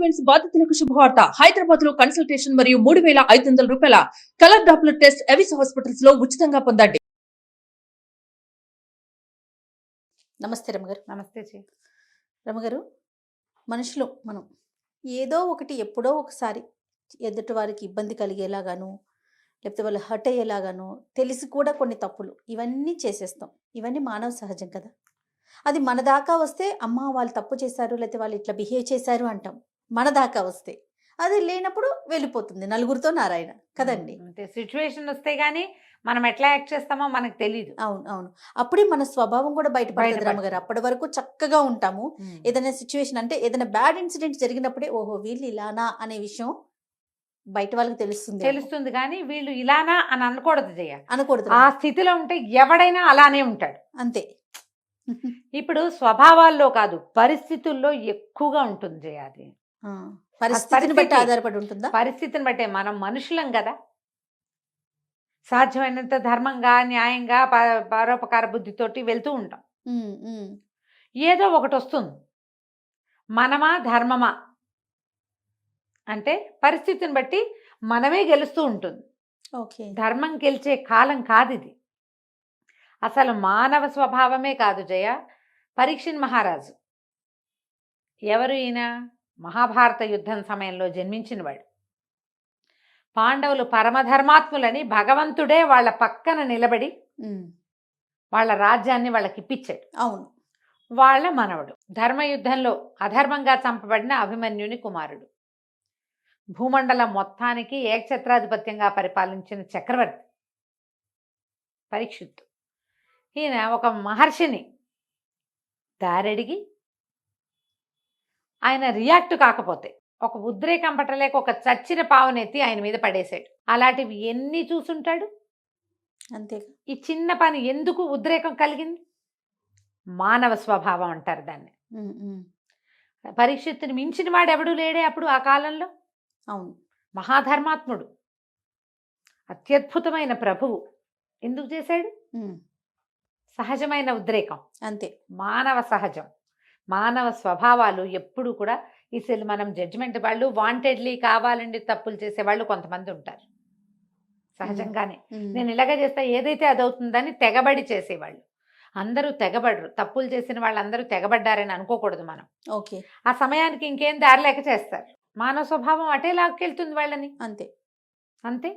Announcements బాధితులకు శుభవార్త. హైదరాబాద్ లో కన్సల్టేషన్ మరియు 3,500 రూపాయల colour Doppler test Avis hospitals లో ఉచితంగా పొందండి. నమస్తే రమగారు. నమస్తే జీ. రమగారు, మనుషులు మనం ఏదో ఒకటి ఎప్పుడో ఒకసారి ఎదుటి వారికి ఇబ్బంది కలిగేలాగాను, లేకపోతే వాళ్ళు హర్ట్ అయ్యేలాగాను తెలిసి కూడా కొన్ని తప్పులు ఇవన్నీ చేసేస్తాం. ఇవన్నీ మానవ సహజం కదా. అది మన దాకా వస్తే అమ్మ వాళ్ళు తప్పు చేశారు, లేకపోతే వాళ్ళు ఇట్లా బిహేవ్ చేశారు అంటాం. మన దాకా వస్తే అది లేనప్పుడు వెళ్ళిపోతుంది నలుగురితో నారాయణ కదండి. అంటే సిచ్యువేషన్ వస్తే గానీ మనం ఎట్లా యాక్ట్ చేస్తామో మనకు తెలియదు. అవును అవును, అప్పుడే మన స్వభావం కూడా బయటపడుతుంది రమగారు. అప్పటి వరకు చక్కగా ఉంటాము. ఏదైనా సిచ్యువేషన్ అంటే ఏదైనా బ్యాడ్ ఇన్సిడెంట్ జరిగినప్పుడే ఓహో వీళ్ళు ఇలానా అనే విషయం బయట వాళ్ళకి తెలుస్తుంది కానీ వీళ్ళు ఇలానా అని అనకూడదు జయ. అనకూడదు. ఆ స్థితిలో ఉంటే ఎవడైనా అలానే ఉంటాడు అంతే. ఇప్పుడు స్వభావాల్లో కాదు పరిస్థితుల్లో ఎక్కువగా ఉంటుంది జయ. అది పరిస్థితిని బట్టి ఆధారపడి ఉంటుందా? పరిస్థితిని బట్టే. మనం మనుషులం కదా, సాధ్యమైనంత ధర్మంగా న్యాయంగా పరోపకార బుద్ధితోటి వెళ్తూ ఉంటాం. ఏదో ఒకటి వస్తుంది, మనమా ధర్మమా అంటే పరిస్థితిని బట్టి మనమే గెలుస్తూ ఉంటుంది. ధర్మం గెలిచే కాలం కాదు ఇది. అసలు మానవ స్వభావమే కాదు జయ. పరీక్షిత్ మహారాజు ఎవరు ఈయన? మహాభారత యుద్ధం సమయంలో జన్మించినవాడు. పాండవులు పరమధర్మాత్ములని భగవంతుడే వాళ్ళ పక్కన నిలబడి వాళ్ళ రాజ్యాన్ని వాళ్ళకి ఇప్పించాడు. అవును, వాళ్ళ మనవడు. ధర్మయుద్ధంలో అధర్మంగా చంపబడిన అభిమన్యుని కుమారుడు. భూమండలం మొత్తానికి ఏకఛత్రాధిపత్యంగా పరిపాలించిన చక్రవర్తి పరీక్షిత్తు. ఈయన ఒక మహర్షిని దారడిగి ఆయన రియాక్ట్ కాకపోతే ఒక ఉద్రేకం పట్టలేక ఒక చచ్చిన పావునెత్తి ఆయన మీద పడేశాడు. అలాంటివి ఎన్ని చూసుంటాడు. అంతే. ఈ చిన్న పని ఎందుకు ఉద్రేకం కలిగింది? మానవ స్వభావం అంటారు దాన్ని. పరీక్షిత్తుని మించిన వాడు ఎవడూ లేడే అప్పుడు ఆ కాలంలో. అవును, మహాధర్మాత్ముడు, అత్యద్భుతమైన ప్రభువు. ఎందుకు చేశాడు? సహజమైన ఉద్రేకం. అంతే, మానవ సహజం. మానవ స్వభావాలు ఎప్పుడు కూడా ఇసలు మనం జడ్జిమెంట్ వాళ్ళు వాంటెడ్లీ కావాలండి తప్పులు చేసేవాళ్ళు కొంతమంది ఉంటారు సహజంగానే. నేను ఇలాగ చేస్తా ఏదైతే అదవుతుందని తెగబడి చేసేవాళ్ళు. అందరూ తెగబడరు. తప్పులు చేసిన వాళ్ళందరూ తెగబడ్డారని అనుకోకూడదు మనం. ఓకే. ఆ సమయానికి ఇంకేం దారి లేక చేస్తారు. మానవ స్వభావం అటే లాక్కెళ్తుంది వాళ్ళని. అంతే అంతే.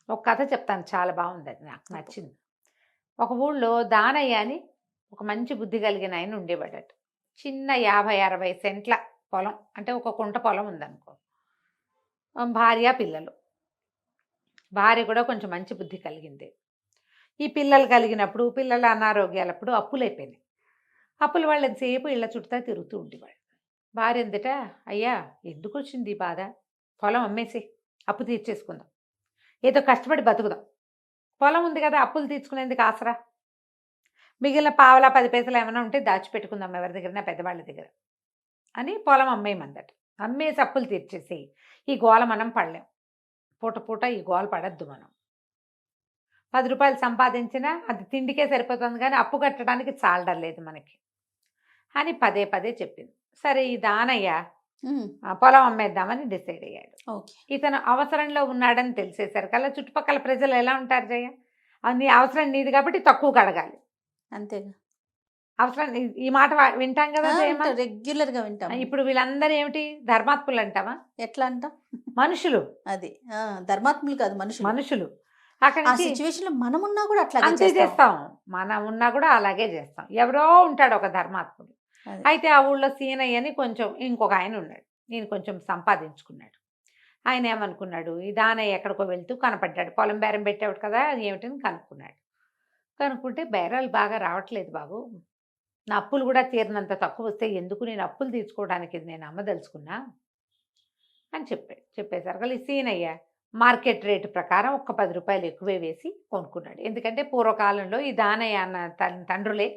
ఒక కథ చెప్తాను, చాలా బాగుంది, అది నాకు నచ్చింది. ఒక ఊళ్ళో దానయ్య అని ఒక మంచి బుద్ధి కలిగిన ఆయన ఉండేవాడట. చిన్న 50-60 సెంట్ల పొలం, అంటే ఒక కుంట పొలం ఉందనుకో. భార్య పిల్లలు. భార్య కూడా కొంచెం మంచి బుద్ధి కలిగింది. ఈ పిల్లలు కలిగినప్పుడు పిల్లల అనారోగ్యాలప్పుడు అప్పులు అయిపోయినాయి. అప్పుల వాళ్ళు ఎంతసేపు ఇళ్ళ చుట్టూ తిరుగుతూ ఉండేవాడు. భార్య ఎందుట, అయ్యా ఎందుకు వచ్చింది ఈ బాధ, పొలం అమ్మేసి అప్పు తీర్చేసుకుందాం, ఏదో కష్టపడి బతుకుదాం, పొలం ఉంది కదా అప్పులు తీర్చుకునేందుకు ఆసరా, మిగిలిన పావలా 10 పైసలు ఏమైనా ఉంటే దాచిపెట్టుకుందాం ఎవరి దగ్గర, పెద్దవాళ్ళ దగ్గర అని పొలం అమ్మేయమందట. అమ్మేసి అప్పులు తీర్చేసి ఈ గోల మనం పడలేం, పూట పూట ఈ గోల పడద్దు. మనం 10 రూపాయలు సంపాదించినా అది తిండికే సరిపోతుంది కానీ అప్పు కట్టడానికి చాలడం లేదు మనకి అని పదే పదే చెప్పింది. సరే ఈ దానయ్య పొలం అమ్మేద్దామని డిసైడ్ అయ్యాడు. ఇతను అవసరంలో ఉన్నాడని తెలిసేసరికల్లా చుట్టుపక్కల ప్రజలు ఎలా ఉంటారు జయ, నీ అవసరం నీది కాబట్టి తక్కువ కడగాలి. అంతేగా. అవసరం ఈ మాట వింటాం కదా, రెగ్యులర్ గా వింటాం. ఇప్పుడు వీళ్ళందరూ ఏమిటి, ధర్మాత్ములు అంటావా? ఎట్లా అంటాం? మనుషులు. అది ధర్మాత్ములు కాదు, మనుషులు. అక్కడ సిచ్యువేషన్ లో మనం ఉన్నా కూడా అంతే చేస్తాం. మనం ఉన్నా కూడా అలాగే చేస్తాం. ఎవరో ఉంటాడు ఒక ధర్మాత్ముడు. అయితే ఆ ఊళ్ళో సీనయ్య అని కొంచెం ఇంకొక ఆయన ఉన్నాడు. నేను కొంచెం సంపాదించుకున్నాడు. ఆయన ఏమనుకున్నాడు, ఈ దానయ్య ఎక్కడికో వెళ్తూ కనపడ్డాడు. పొలం బేరం పెట్టేవాడు కదా, అది ఏమిటని కనుక్కున్నాడు. కనుక్కుంటే బేరాలు బాగా రావట్లేదు బాబు, నా అప్పులు కూడా తీరినంత తక్కువ వస్తే ఎందుకు, నేను అప్పులు తీర్చుకోవడానికి నేను అమ్మదలుచుకున్నా అని చెప్పాడు. చెప్పేసరికి ఈ సీనయ్య మార్కెట్ రేటు ప్రకారం ఒక 10 రూపాయలు ఎక్కువే వేసి కొనుక్కున్నాడు. ఎందుకంటే పూర్వకాలంలో ఈ దానయ్య అన్న తండ్రులే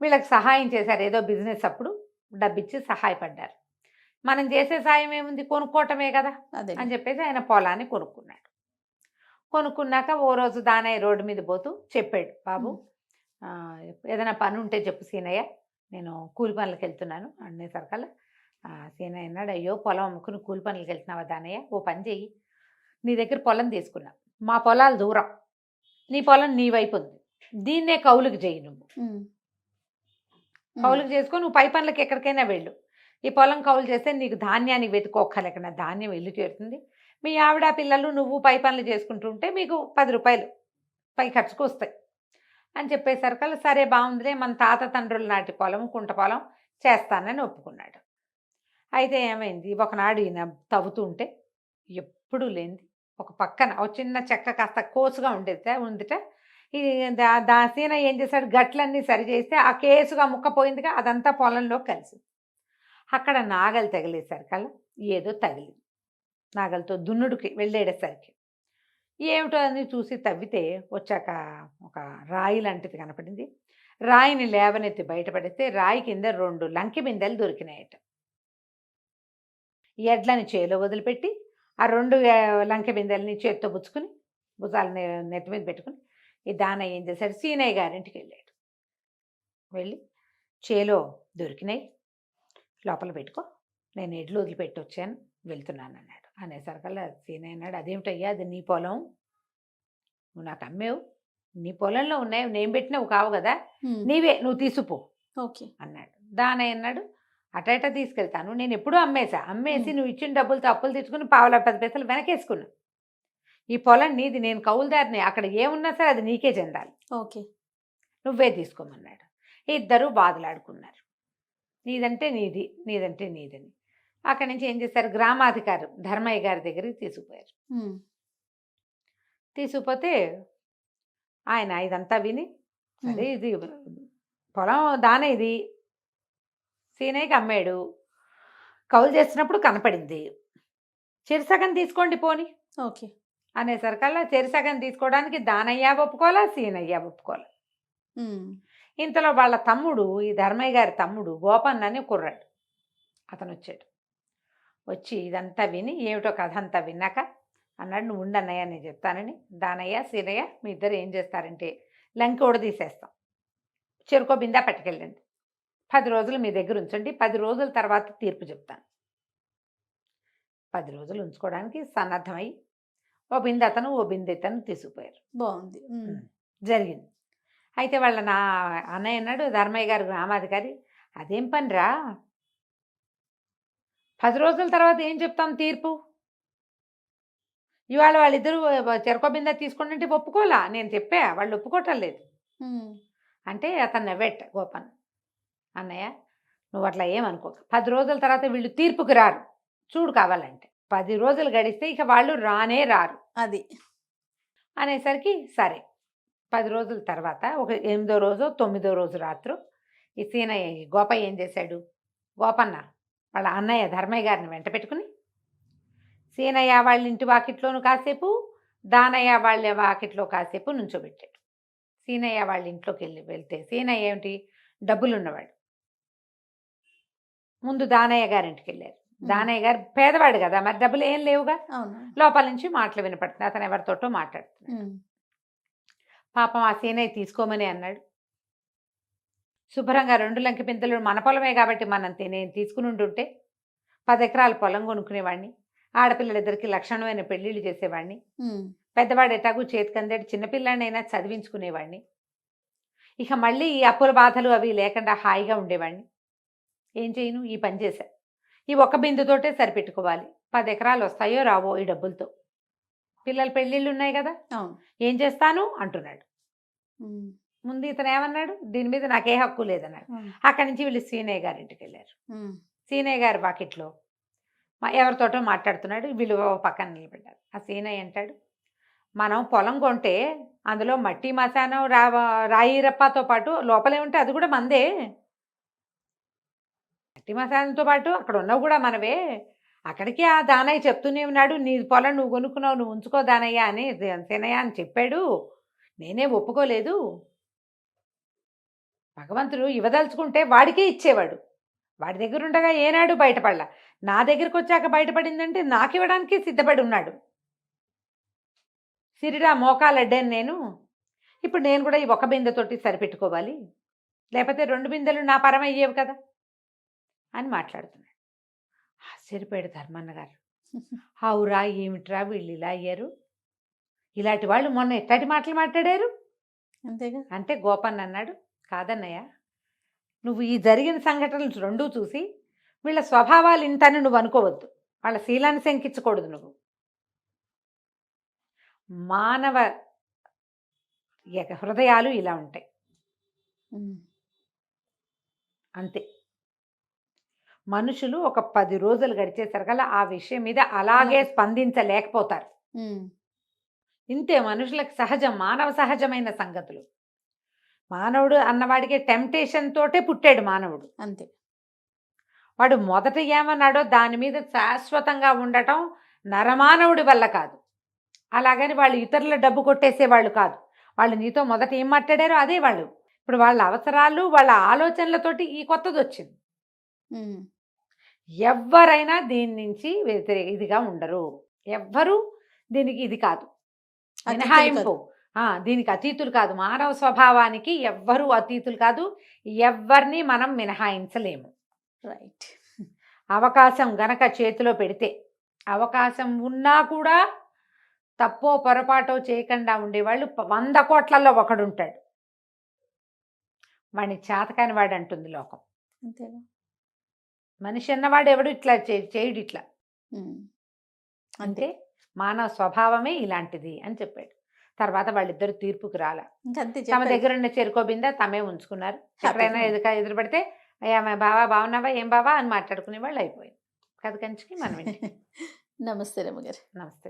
వీళ్ళకి సహాయం చేశారు. ఏదో బిజినెస్ అప్పుడు డబ్బిచ్చి సహాయపడ్డారు. మనం చేసే సాయం ఏముంది, కొనుక్కోవటమే కదా అని చెప్పేసి ఆయన పొలాన్ని కొనుక్కున్నాడు. కొనుక్కున్నాక ఓ రోజు దానయ్య రోడ్డు మీద పోతూ చెప్పాడు, బాబు ఏదైనా పని ఉంటే చెప్పు సీనయ్య, నేను కూలి పనులకు వెళ్తున్నాను అనేసరికల్లా సీనయ్య అన్నాడు, అయ్యో పొలం అమ్ముకుని కూలి పనులకు వెళ్తున్నావా దానయ్య, ఓ పని చెయ్యి, నీ దగ్గర పొలం తీసుకున్నా, మా పొలాలు దూరం, నీ పొలం నీ వైపు ఉంది, దీన్నే కౌలుకి చెయ్యి, నువ్వు కౌలుకి చేసుకో, నువ్వు పై పనులకు ఎక్కడికైనా వెళ్ళు, ఈ పొలం కౌలు చేస్తే నీకు ధాన్యానికి వెతుకోక్కర్లేకుండా ధాన్యం ఇల్లు చేరుతుంది, మీ ఆవిడ పిల్లలు నువ్వు పై పనులు చేసుకుంటూ ఉంటే మీకు 10 రూపాయలు పై ఖర్చుకు వస్తాయి అని చెప్పేసరికల్లా సరే బాగుందిలే, మన తాత తండ్రుల నాటి పొలం కుంట పొలం చేస్తానని ఒప్పుకున్నాడు. అయితే ఏమైంది, ఒకనాడు ఈయన తవ్వుతూ ఉంటే ఎప్పుడు లేనిది ఒక పక్కన ఒక చిన్న చెక్క కాస్త కోసుగా ఉందిట. ఈ సీనయ్య ఏం చేశాడు, గట్లన్నీ సరి చేస్తే ఆ కేసుగా ముక్క పోయిందిగా, అదంతా పొలంలో కలిసింది. అక్కడ నాగలి తగిలేసరికల్లా ఏదో తగిలింది, నాగలితో దున్నుడికి వెళ్ళేసరికి ఏమిటో అని చూసి తవ్వితే వచ్చాక ఒక రాయి లాంటిది కనపడింది. రాయిని లేవనెత్తి బయటపడితే రాయి కింద 2 లంకి బిందెలు దొరికినాయట. ఎడ్లని చేలో వదిలిపెట్టి ఆ 2 లంకె బిందెల్ని చేత్తో పుచ్చుకుని భుజాలు నెత్తి మీద పెట్టుకుని ఈ దానయ్య ఏం చేశాడు, సీనయ్య గారింటికి వెళ్ళాడు. వెళ్ళి చేలో దొరికినాయి, లోపల పెట్టుకో, నేను ఎడ్లు వదిలిపెట్టి వచ్చాను, వెళ్తున్నాను అన్నాడు. అనేసరికల్లా సీనయ్య అన్నాడు, అదేమిటయ్యా, అది నీ పొలం, నువ్వు నాకు అమ్మేవు, నీ పొలంలో ఉన్నాయి, నేను పెట్టినవి కావు కదా, నీవే, నువ్వు తీసుకుపో ఓకే అన్నాడు. దానయ్య అన్నాడు, అట తీసుకెళ్తాను, నేను ఎప్పుడూ అమ్మేసి నువ్వు ఇచ్చిన డబ్బులతో అప్పులు తెచ్చుకుని 10 పైసలు వెనకేసుకున్నా, ఈ పొలం నీది, నేను కౌలుదారిని, అక్కడ ఏమున్నా సరే అది నీకే చెందాలి, ఓకే నువ్వే తీసుకోమన్నాడు. ఇద్దరు బాధలాడుకున్నారు, నీదంటే నీది, నీదంటే నీదని. అక్కడి నుంచి ఏం చేశారు, గ్రామాధికారి ధర్మయ్య గారి దగ్గరికి తీసుకుపోయారు. తీసుకుపోతే ఆయన ఇదంతా విని, సరే ఇది పొలం దానే, ఇది సీనయ్యకి అమ్మాడు, కౌలు చేస్తున్నప్పుడు కనపడింది, చెరిసగం తీసుకోండి పోని ఓకే అనేసరికల్లా చెరిసగం తీసుకోవడానికి దానయ్య ఒప్పుకోవాలా, సీనయ్య ఒప్పుకోవాలా. ఇంతలో వాళ్ళ తమ్ముడు, ఈ ధర్మయ్య గారి తమ్ముడు గోపన్న అని కుర్రాడు, అతను వచ్చాడు. వచ్చి ఇదంతా విని ఏమిటో కథ అంతా విన్నాక అన్నాడు, నువ్వు ఉండన్నయ్య నేను చెప్తానని. దానయ్య సీనయ్య మీ ఇద్దరు ఏం చేస్తారంటే లంకి తీసేస్తాం, చెరుకో బిందా పట్టుకెళ్ళండి, 10 రోజులు మీ దగ్గర ఉంచండి, 10 రోజుల తర్వాత తీర్పు చెప్తాను. 10 రోజులు ఉంచుకోవడానికి సన్నద్ధమై ఓ బిందె అతను ఓ బిందె ఇతను తీసుకుపోయారు. బాగుంది. జరిగింది. అయితే వాళ్ళ నా అన్నయ్య అన్నాడు, ధర్మయ్య గారు గ్రామాధికారి, అదేం పనిరా, 10 రోజుల తర్వాత ఏం చెప్తాం తీర్పు, ఇవాళ వాళ్ళిద్దరూ చెరకో బిందె తీసుకోండి అంటే ఒప్పుకోలా, నేను చెప్పా, వాళ్ళు ఒప్పుకోవటం లేదు అంటే అతను నవ్వెట్ట గోపన్, అన్నయ్య నువ్వు అట్లా ఏమనుకో, 10 రోజుల తర్వాత వీళ్ళు తీర్పుకి రారు, చూడు కావాలంటే 10 రోజులు గడిస్తే ఇక వాళ్ళు రానే రారు అది అనేసరికి సరే 10 రోజుల తర్వాత ఒక 8వ రోజు 9వ రోజు రాత్రి ఈ సీనయ్య గోపయ్య ఏం చేశాడు, గోపన్న వాళ్ళ అన్నయ్య ధర్మయ్య గారిని వెంట పెట్టుకుని సీనయ్య వాళ్ళ ఇంటి వాకిట్లోను కాసేపు, దానయ్య వాళ్ళ వాకిట్లో కాసేపు నుంచోబెట్టాడు. సీనయ్య వాళ్ళ ఇంట్లోకి వెళ్తే సీనయ్య ఏమిటి, డబ్బులు ఉన్నవాడు. ముందు దానయ్య గారింటికి వెళ్ళారు. దానయ్య గారు పేదవాడు కదా, మరి డబ్బులు ఏం లేవుగా, లోపల నుంచి మాటలు వినపడుతున్నాయి, అతను ఎవరితోటో మాట్లాడుతున్నాడు. పాపం ఆ సీనయ్య తీసుకోమని అన్నాడు. శుభ్రంగా 2 లంకి పిందెలు మన పొలమే కాబట్టి మనం నేను తీసుకుని ఉంటుంటే 10 ఎకరాల పొలం కొనుక్కునేవాడిని, ఆడపిల్లలిద్దరికి లక్షణమైన పెళ్లిళ్ళు చేసేవాడిని, పెద్దవాడు ఎటాగు చేతికందేటి చిన్నపిల్లాడినైనా చదివించుకునేవాడిని, ఇక మళ్ళీ ఈ అప్పుల బాధలు అవి లేకుండా హాయిగా ఉండేవాడిని. ఏం చేయను, ఈ పని చేశా, ఈ ఒక్క బిందుతోటే సరిపెట్టుకోవాలి, 10 ఎకరాలు వస్తాయో రావో ఈ డబ్బులతో, పిల్లల పెళ్ళిళ్ళు ఉన్నాయి కదా, ఏం చేస్తాను అంటున్నాడు. ముందు ఇతను ఏమన్నాడు, దీని మీద నాకే హక్కు లేదన్నాడు. అక్కడి నుంచి వీళ్ళు సీనయ్య గారింటికి వెళ్ళారు. సీనయ్య గారి వాకిట్లో ఎవరితోటో మాట్లాడుతున్నాడు, వీళ్ళు పక్కన నిలబడ్డారు. ఆ సీనయ్య అంటాడు, మనం పొలం కొంటే అందులో మట్టి మశానం రాయి రప్పతో పాటు లోపలే ఉంటే అది కూడా మందే, మట్టి మశానంతో పాటు అక్కడ ఉన్నవి కూడా మనవే, అక్కడికి ఆ దానయ్య చెప్తూనే ఉన్నాడు, నీ పొలం నువ్వు కొనుక్కున్నావు, నువ్వు ఉంచుకో దానయ్య అని సీనయ్య అని చెప్పాడు, నేనే ఒప్పుకోలేదు, భగవంతుడు ఇవ్వదలుచుకుంటే వాడికే ఇచ్చేవాడు, వాడి దగ్గర ఉండగా ఏనాడు బయటపడలా, నా దగ్గరికి వచ్చాక బయటపడిందంటే నాకు ఇవ్వడానికి సిద్ధపడి ఉన్నాడు, సిరిడా మోకాలడ్డాను నేను, ఇప్పుడు నేను కూడా ఈ ఒక బిందెతోటి సరిపెట్టుకోవాలి, లేకపోతే 2 బిందెలు నా పరం అయ్యేవి కదా అని మాట్లాడుతున్నాడు. ఆశ్చర్యపోయాడు ధర్మన్న గారు. అవురా ఏమిట్రా వీళ్ళు ఇలా అయ్యారు, ఇలాంటి వాళ్ళు మొన్న ఎట్లాంటి మాటలు మాట్లాడారు అంతేగా. అంటే గోపన్న అన్నాడు, కాదన్నయ్య, నువ్వు ఈ జరిగిన సంఘటనలు రెండూ చూసి వీళ్ళ స్వభావాలు ఇంతని నువ్వు అనుకోవద్దు, వాళ్ళ శీలాన్ని శంకించకూడదు. నువ్వు మానవ హృదయాలు ఇలా ఉంటాయి ఉమ్. అంతే. మనుషులు ఒక 10 రోజులు గడిచేసరికల్లా ఆ విషయం మీద అలాగే స్పందించలేకపోతారు. ఉమ్. ఇంతే మనుషులకు సహజం, మానవ సహజమైన సంగతులు. మానవుడు అన్నవాడికి టెంప్టేషన్ తోటే పుట్టాడు మానవుడు. అంతే. వాడు మొదట ఏమన్నాడో దాని మీద శాశ్వతంగా ఉండటం నరమానవుడి వల్ల కాదు. అలాగని వాళ్ళు ఇతరుల డబ్బు కొట్టేసేవాళ్ళు కాదు. వాళ్ళు నీతో మొదట ఏం మాట్లాడారో అదే వాళ్ళు. ఇప్పుడు వాళ్ళ అవసరాలు వాళ్ళ ఆలోచనలతోటి ఈ కొత్తది వచ్చింది. ఉమ్. ఎవ్వరైనా దీని నుంచి ఇదిగా ఉండరు. ఎవ్వరు దీనికి ఇది కాదు, అతీతులు మినహాయింపు. కాదు. దీనికి అతీతులు కాదు. మానవ స్వభావానికి ఎవ్వరూ అతీతులు కాదు. ఎవ్వరిని మనం మినహాయించలేము. రైట్. అవకాశం గనక చేతిలో పెడితే, అవకాశం ఉన్నా కూడా తప్పో పొరపాటో చేయకుండా ఉండేవాళ్ళు 100 కోట్లలో ఒకడుంటాడు. వాడిని చేతకాని వాడు అంటుంది లోకం. అంతేగా. మనిషి అన్నవాడు ఎవడు ఇట్లా చేయుడు ఇట్లా. ఉమ్. అంటే మానవ స్వభావమే ఇలాంటిది అని చెప్పాడు. తర్వాత వాళ్ళిద్దరు తీర్పుకు రాల. ఇంకంతే తమ చెప్పాడు. దగ్గర ఉన్న చెరుకోబింద తమే ఉంచుకున్నారు. ఎక్కడైనా హ్యాపీగా. ఎదురు పడితే అయ్యా బావా బాగున్నావా, ఏం బావా అని మాట్లాడుకునే వాళ్ళు అయిపోయింది. కథ కంచికి మనం నమస్తే రమ్మగారు. నమస్తే.